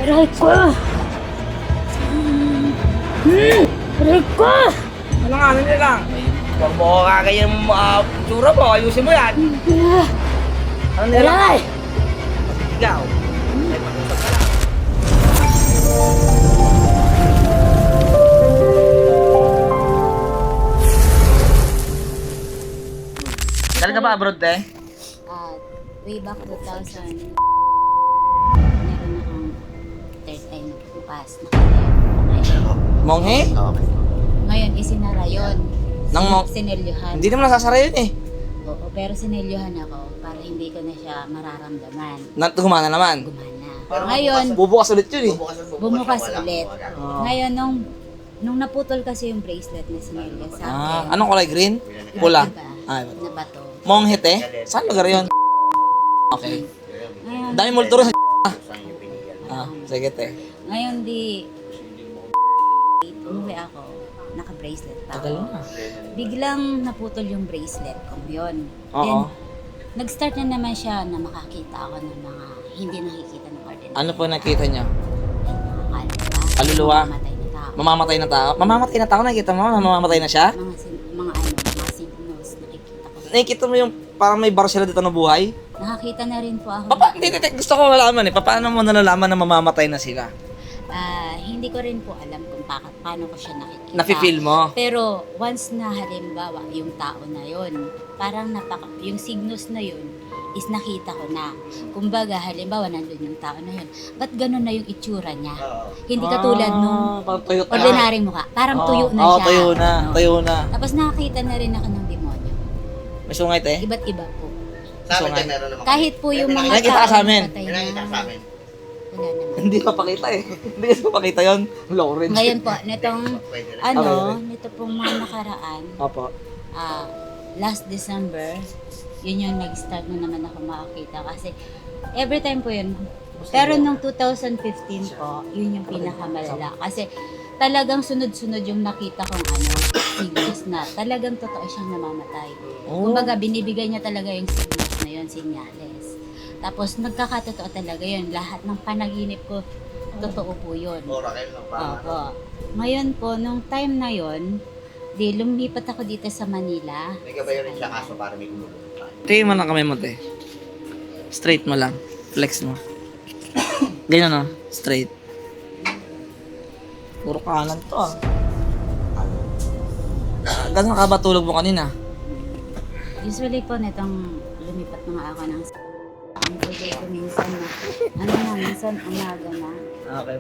Aray ko! Aray ko! Ano nga, ano nila lang? Huwag mo kakayang tsura mo, ayusin mo yan. Ano nila? Aray! Ikaw. Ay, pag-usap ka lang. Kailan ka ba abroad, te? Way back 2000, meron akong third time nagpupas. Monghe? Ngayon, isinara yun. Nang Sinelyohan. Hindi naman nasasara yun eh. Oo, pero sinelyohan ako para hindi ko na siya mararamdaman. Gumana naman. Gumana. Ngayon, Bubukas ulit yun eh. bumukas ulit. Ngayon, nung naputol kasi yung bracelet na sinelyo sa akin. Anong kulay? Green? Pula? Iba, Ah, na bato. Monghe, te? Saan lugar yun? Okay. Ngayon, Dami multuro sa sige, te. ngayon umuwi ako, naka-bracelet pa Tagal ako. na. Biglang naputol yung bracelet ko yun. Oo. Then, nag-start na naman siya na makakita ako ng mga hindi nakikita ng ordinary. Ano po nakita niyo? Mga kaluluwa. Kaluluwa? Mamamatay na tao. Mamamatay na tao? Mamamatay na tao, nakikita mo? Mamamatay na siya? Mga signals nakikita ko. Nakikita mo yung parang may bar sila dito na buhay? Nakakita na rin po ako. Hindi, gusto ko malaman eh. Paano mo nalalaman na mamamatay na sila? Hindi ko rin po alam kung paano ko siya nakikita. Nafe-feel mo? Pero once na halimbawa yung tao na yon, parang yung signals na yun is nakita ko na. Kumbaga halimbawa nandun yung tao na yun. Ba't ganun na yung itsura niya? Hindi katulad nung Parang tuyo na. ordinaryong mukha. Parang tuyo na Oo, siya. tuyo na. No? Tuyo na. Tapos nakakita na rin ako ng demonyo. May sungay, te? Iba't iba po. Sa amin din meron naman. Kahit po yung mga Nakita ka sa amin? patay May nakita na, sa amin. wala naman. Hindi papakita eh. Hindi kasi papakita yun. Lawrence. Ngayon po, nitong Pwede rin. Okay. nito pong mga nakaraan, Opo. last December, yun yung nag-start na naman ako makakita kasi every time po yun. Pero nung 2015 po, yun yung pinakamalala kasi talagang sunod-sunod yung nakita kong signals na talagang totoo siyang namamatay. Kumbaga, binibigay niya talaga yung signals na yun, sinyales. Tapos nagkakatotoo talaga yun. Lahat ng panaginip ko, totoo po yun. Oracle, no? Parang Opo. Ngayon po, nung time na yon, lumipat ako dito sa Manila. may gabay rin siya kaso para may kumulong. Tingin mo lang kamay mo, te. Straight mo lang. Flex mo. Ganyan no? Straight. Puro kanan to ah. Gano'n ka ba tulog mo kanina? Usually po, nitong lumipat na nga ako ng ang pwede ko minsan na, minsan umaga na. Okay,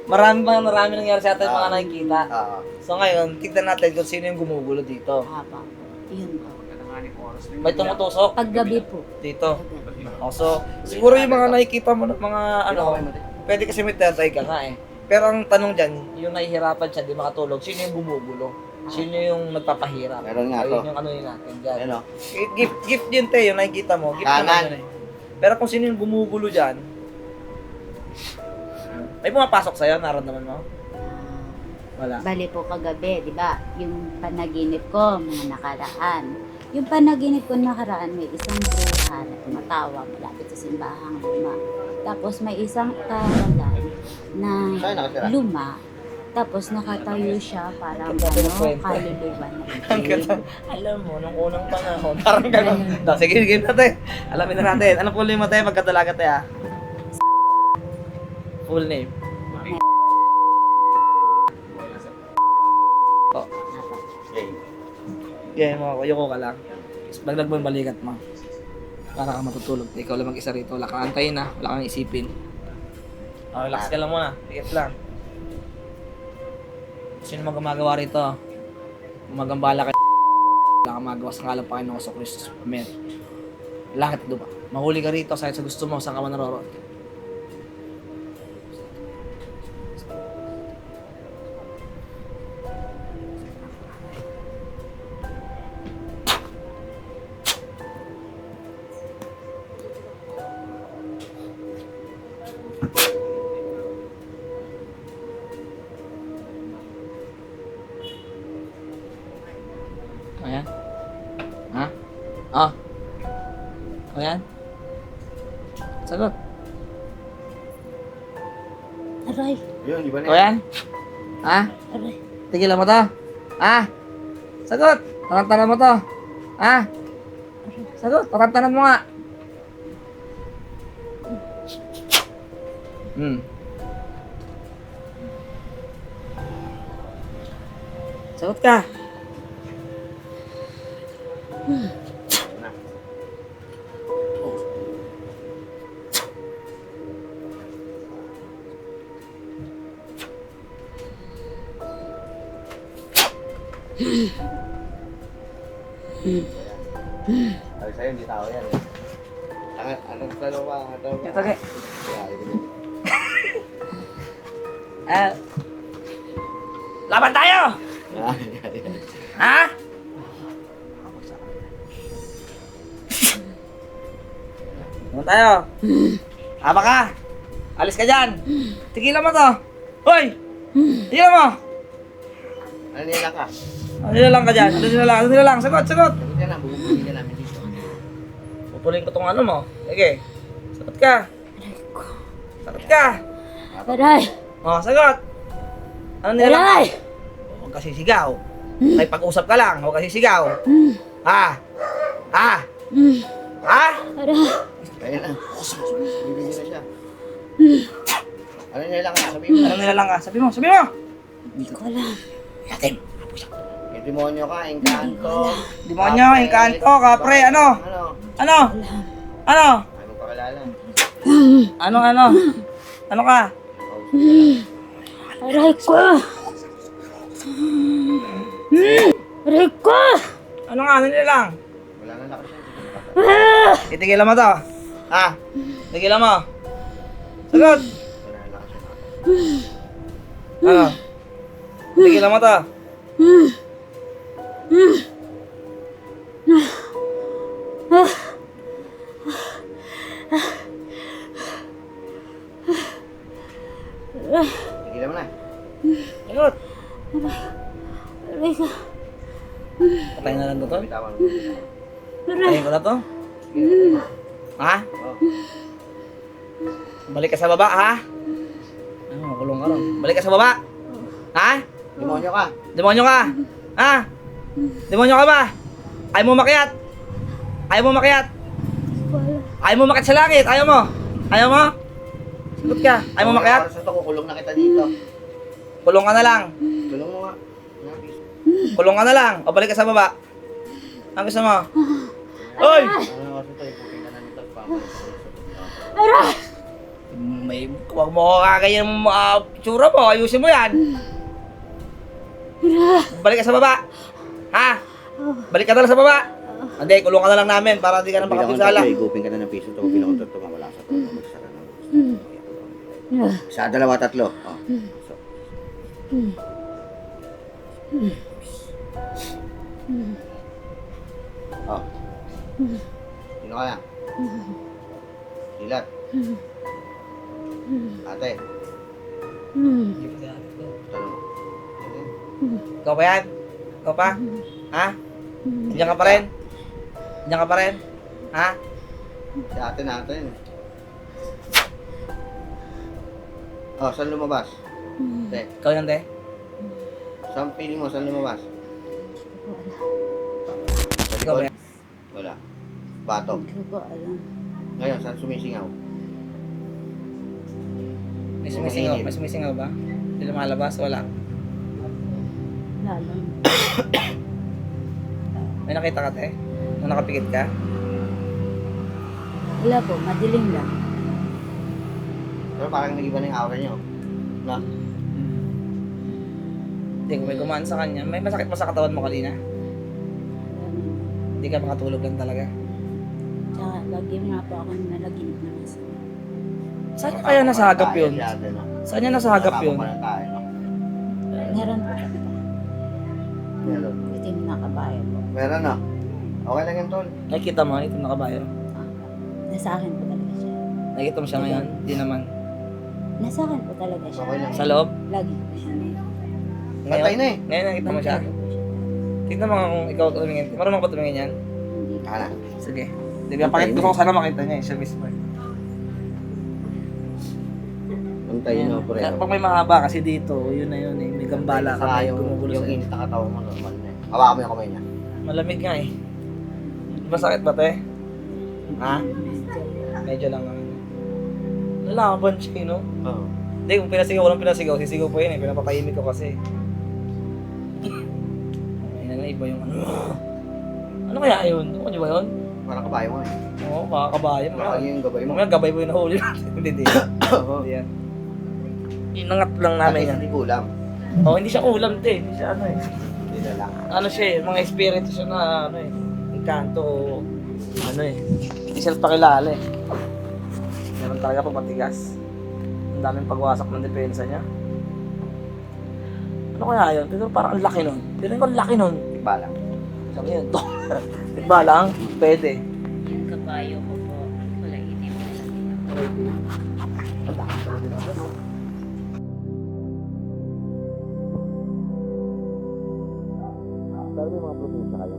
marami nangyari sa atin mga nakikita. So ngayon, tignan natin kung sino yung gumugulo dito. Haba po. Yun po. May tumutusok Paggabi po. dito. Oh, so, siguro yung mga nakikita mo ng mga pwede kasi may tatay ka nga eh. Pero ang tanong dyan, yung nahihirapan siya, di makatulog, sino yung gumugulo? Sino yung nagpapahirap? Meron nga Ayun to. yung ano yun natin dyan. Ano? Gift yun te, yung nakikita mo. Gift naman Kanan. yun eh. Pero kung sino yung gumugulo dyan, may pumapasok sa'yo, naramdaman mo? Wala. Bali po kagabi, di ba? Yung panaginip ko, mga nakaraan. Yung panaginip ko nakaraan, may isang bruha na tumatawa malapit sa simbahang luma. Tapos may isang kawalan na Saan nakatira? luma. Tapos nakatayo siya parang Ang ganda ng kwento. kaluluwa na Ang ganda. Alam mo, nung unang panahon, parang gano'n. Sige, game natin. Alamin na natin. Ano full name mo tayo pagkatalaga tayo? Full name. Oh, game mo. Ayoko ka lang. Bagdag mo yung balikat mo. Para ka matutulog. Ikaw lang mag-isa rito. Wala kang antayin na. Wala kang isipin. Oh, relax ka lang muna. Pikit lang. Sino mga gumagawa rito? Gumagambala ka. Wala kang magawa sa ngalan pa kayo ng Kristus. Amen. Langit at lupa. Mahuli ka rito sa gusto mo. Saan ka man naroroon. Ayan. Ha? Oh. Ayan. Sagot. Aray. Yun, di ba O yan? Ha? Aray. Tigilan mo to? Ha? Sagot! Tarantanan mo to? Ha? Sagot! Tarantanan mo nga! Sagot ka! Sabi sa'yo, hindi tao yan eh. Anong tanong ba? Ito kay. Laban tayo! Ha? Laban tayo! Haba ka! Alis ka dyan! Tigilan mo to! Hoy! Tigilan mo! Ano nila ka? Ano lang ka dyan? Ano nila lang? Sagot! Sagot! Sabi ka na, bubugin ka namin dito. Pupulin ko tong ano mo. Sige. Sagot ka. Sagot ka. Aray. Oh, sagot. Ano nila lang? Aray. Huwag kasi sigaw. May pag-usap ka lang. Huwag kasi sigaw. Ha? Ha? Ha? Aray. Kaya na. Bibigyan na siya. Ano nila ka? Sabi mo. Ano nila lang ka? Sabi mo. Sabi mo. Hindi ko alam. Yatim. May demonyo ka, engkanto. Demonyo, engkanto, kapre. Ano? Ano? Ano? Ano? Ano pakilala? Ano? Ano ka? Aray ko. Aray ko. Ano nga? Ano nila lang? Wala na lakas yan. Itigilan mo to. Ha? Tigilan mo. Sagot. Wala na lakas yan. Ano? Tigilan mo to. Tigilan mo na. Sagot. Aray ko. Patayin na lang to. Bitawan mo. Patayin ko na to. Ha? Oh. Balik ka sa baba, ha? Ano, makulong ka lang. Balik ka sa baba. Ha? Demonyo ka. Demonyo ka. Ha? Demonyo ka ba? Ayaw mo makiat. Ayaw mo makiat. Ayaw mo makiat sa langit. Ayaw mo. Ayaw mo? Sagot ka. Ayaw mo makiat. Sa to, kukulong na kita dito. Kulong ka na lang. Kulong mo nga. Kulong ka na lang. O balik ka sa baba. Ang gusto mo? Oy! Ano kasi to, ipupin ka na nito. Aray. Huwag mo kakaganyan yung tsura mo. Ayusin mo yan. Balik ka sa baba. Ha? Balik ka na lang sa baba. Hindi, kulong ka na lang namin para hindi ka na makapisala. Igupin ka na ng piso. Ito, pinakon to, mawala sa to. Magsara na. Sa dalawa, tatlo. Oh. So. Oh. Sino kaya? Silat. Ate. Tanong mo. Ikaw pa yan? Ikaw pa? Ha? Diyan ka pa rin? Diyan ka pa rin? Ha? Si ate natin. Oh, saan lumabas? Te, Ikaw yan, te? saan feeling mo? Saan lumabas? Sa Ikaw ba likod? yan? Wala. Batok. Hindi ko alam. Ngayon, saan sumisingaw? May sumisingaw? May sumisingaw ba? Hindi lumalabas? Wala. Lalo. May nakita ka, te? Nung nakapikit ka? Wala po. Madilim lang. Pero parang nag-iba na yung aura niyo. No? Hindi ko may gumaan sa kanya. May masakit ba sa katawan mo kanina? Hindi ka makatulog lang talaga. Tsaka lagi nga po ako nalaginip na masama. Saan niya kaya nasagap yun? Si ate, no? Saan niya nasagap yun? Napapakalan tayo, no? Meron po. Meron. Itim na kabayo po. Meron, no? Okay lang yan, tol. Nakikita mo, ito nakabayo. Nasa akin po talaga siya. Nakikita mo siya ngayon? Hindi naman. Nasa akin po talaga siya. Okay lang. Sa loob? Lagi po siya. Patay na eh. Ngayon nakita mo siya? Lagi po siya. Tignan mo nga kung ikaw tumingin. Marunong ka tumingin yan? Hindi po. Kala. Sige. Di ba, pakita ko sana makita niya siya mismo. Punta tayo Ayan. no, pre. Kaya pag may mahaba kasi dito, yun na yun eh. May gambala ka, may yung, gumugulo yung sa'yo. init na katawan mo, normal na eh. Hawakan mo yung kamay niya. Malamig nga eh. Masakit ba, te? Ha? Medyo lang ano. Lalaban siya eh, no? Oo. Hindi, kung pinasigaw ko lang pinasigaw, sisigaw pa yun eh. Pinapatahimik ko kasi. Ayun na iba yung ano. Ano kaya yun? Ano ba yun? Parang kabayo mo eh. Oo, makakabayo mo. Parang yung gabay mo. Mamaya gabay mo yung nahuli natin. Hindi. Oo. Hindi yan. Inangat lang namin yan. Hindi kulang. Oh, hindi siya ulam, te. Hindi siya ano eh. Hindi na lang. Ano siya eh, mga espiritu siya na ano eh. Encanto o ano eh. Hindi siya pakilala eh. Meron talaga pa matigas. Ang daming pagwasak ng depensa niya. Ano kaya yun? Pero parang ang laki nun. Pero yung ang laki nun. Tikbalang. Sabi yun, to. Diba lang? Pwede. Yung kabayo ko po, wala itim. Ang laki talaga din ako. Sabi mga probinsya kayo.